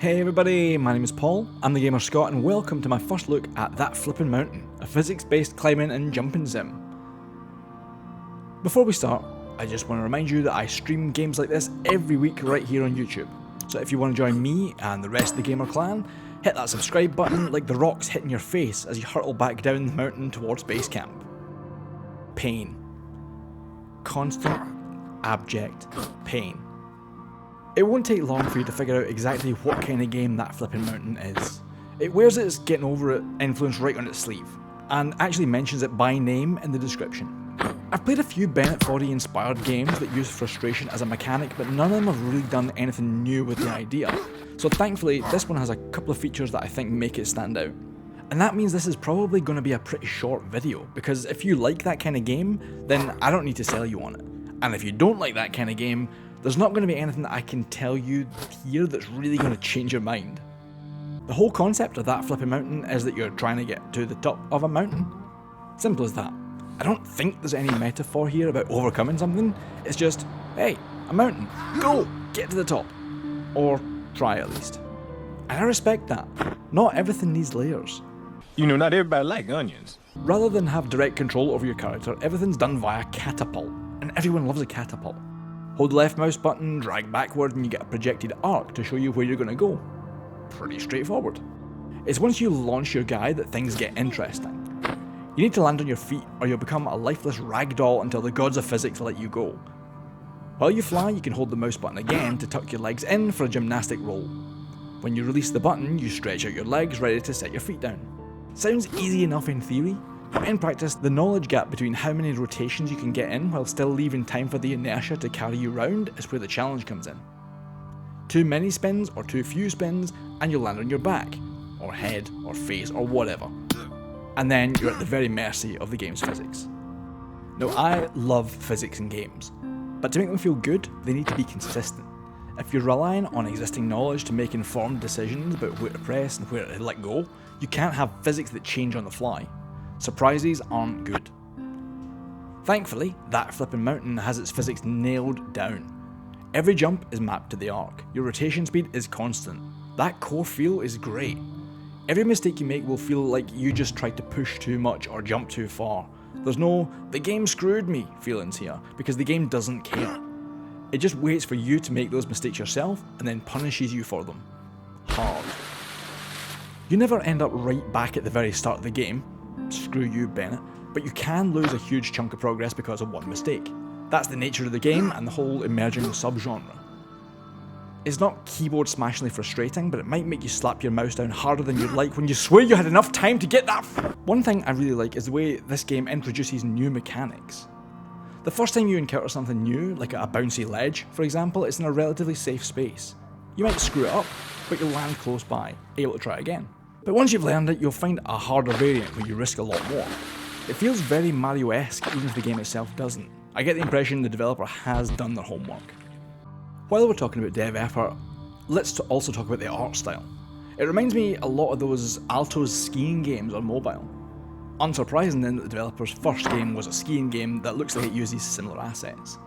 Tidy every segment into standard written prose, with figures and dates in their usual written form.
Hey everybody, my name is Paul, I'm the gamer Scot, and welcome to my first look at That Flippin' Mountain, a physics-based climbing and jumping sim. Before we start, I just want to remind you that I stream games like this every week right here on YouTube. So if you want to join me and the rest of the gamer clan, hit that subscribe button like the rocks hitting your face as you hurtle back down the mountain towards base camp. Pain. Constant, abject pain. It won't take long for you to figure out exactly what kind of game That Flippin' Mountain is. It wears its getting over it influence right on its sleeve, and actually mentions it by name in the description. I've played a few Bennett Foddy inspired games that use frustration as a mechanic, but none of them have really done anything new with the idea. So thankfully, this one has a couple of features that I think make it stand out. And that means this is probably going to be a pretty short video, because if you like that kind of game, then I don't need to sell you on it. And if you don't like that kind of game, there's not going to be anything that I can tell you here that's really going to change your mind. The whole concept of That Flippin' Mountain is that you're trying to get to the top of a mountain. Simple as that. I don't think there's any metaphor here about overcoming something. It's just, hey, a mountain, go, get to the top. Or try at least. And I respect that. Not everything needs layers. You know, not everybody likes onions. Rather than have direct control over your character, everything's done via catapult. And everyone loves a catapult. Hold the left mouse button, drag backward, and you get a projected arc to show you where you're going to go. Pretty straightforward. It's once you launch your guy that things get interesting. You need to land on your feet, or you'll become a lifeless ragdoll until the gods of physics let you go. While you fly, you can hold the mouse button again to tuck your legs in for a gymnastic roll. When you release the button, you stretch out your legs, ready to set your feet down. Sounds easy enough in theory, but in practice, the knowledge gap between how many rotations you can get in while still leaving time for the inertia to carry you round is where the challenge comes in. Too many spins or too few spins, and you'll land on your back, or head, or face, or whatever. And then you're at the very mercy of the game's physics. Now, I love physics in games, but to make them feel good, they need to be consistent. If you're relying on existing knowledge to make informed decisions about where to press and where to let go, you can't have physics that change on the fly. Surprises aren't good. Thankfully, That Flippin' Mountain has its physics nailed down. Every jump is mapped to the arc, your rotation speed is constant, that core feel is great. Every mistake you make will feel like you just tried to push too much or jump too far. There's no, the game screwed me feelings here, because the game doesn't care. It just waits for you to make those mistakes yourself and then punishes you for them. Hard. You never end up right back at the very start of the game. Screw you, Bennett, but you can lose a huge chunk of progress because of one mistake. That's the nature of the game and the whole emerging subgenre. It's not keyboard smashingly frustrating, but it might make you slap your mouse down harder than you'd like when you swear you had enough time to get that. One thing I really like is the way this game introduces new mechanics. The first time you encounter something new, like a bouncy ledge, for example, it's in a relatively safe space. You might screw it up, but you'll land close by, able to try again. But once you've learned it, you'll find a harder variant where you risk a lot more. It feels very Mario-esque even if the game itself doesn't. I get the impression the developer has done their homework. While we're talking about dev effort, let's also talk about the art style. It reminds me a lot of those Alto's skiing games on mobile. Unsurprising then that the developer's first game was a skiing game that looks like it uses similar assets.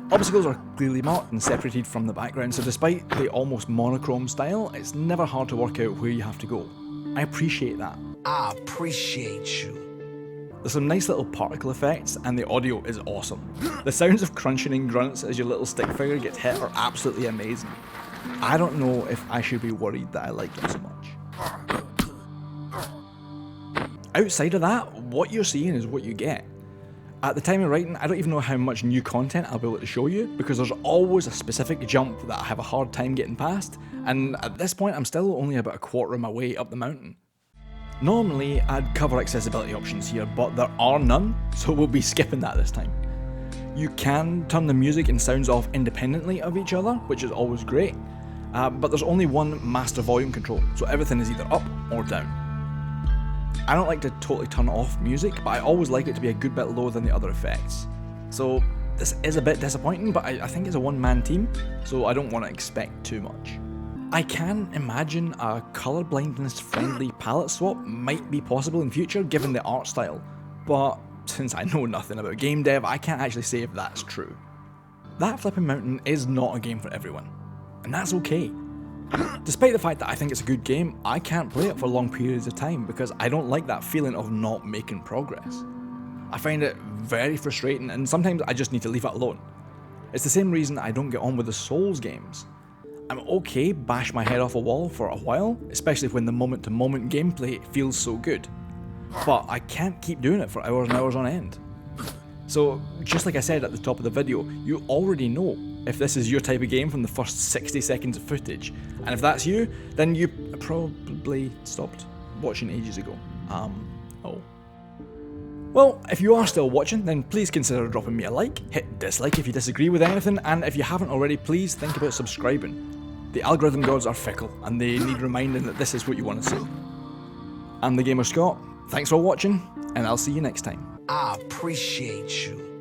Obstacles are clearly marked and separated from the background, so despite the almost monochrome style, it's never hard to work out where you have to go. I appreciate that. I appreciate you. There's some nice little particle effects, and the audio is awesome. The sounds of crunching and grunts as your little stick figure gets hit are absolutely amazing. I don't know if I should be worried that I like them so much. Outside of that, what you're seeing is what you get. At the time of writing, I don't even know how much new content I'll be able to show you, because there's always a specific jump that I have a hard time getting past, and at this point I'm still only about a quarter of my way up the mountain. Normally I'd cover accessibility options here, but there are none, so we'll be skipping that this time. You can turn the music and sounds off independently of each other, which is always great, but there's only one master volume control, so everything is either up or down. I don't like to totally turn off music, but I always like it to be a good bit lower than the other effects. So this is a bit disappointing, but I think it's a one-man team, so I don't want to expect too much. I can imagine a colour blindness friendly palette swap might be possible in future given the art style, but since I know nothing about game dev, I can't actually say if that's true. That Flippin' Mountain is not a game for everyone, and that's okay. Despite the fact that I think it's a good game, I can't play it for long periods of time because I don't like that feeling of not making progress. I find it very frustrating and sometimes I just need to leave it alone. It's the same reason I don't get on with the Souls games. I'm okay bash my head off a wall for a while, especially when the moment to moment gameplay feels so good. But I can't keep doing it for hours and hours on end. So, just like I said at the top of the video, you already know if this is your type of game from the first 60 seconds of footage. And if that's you, then you probably stopped watching ages ago. Oh. Well, if you are still watching, then please consider dropping me a like, hit dislike if you disagree with anything, and if you haven't already, please think about subscribing. The algorithm gods are fickle, and they need reminding that this is what you want to see. I'm the Gamer Scot, thanks for watching, and I'll see you next time. I appreciate you.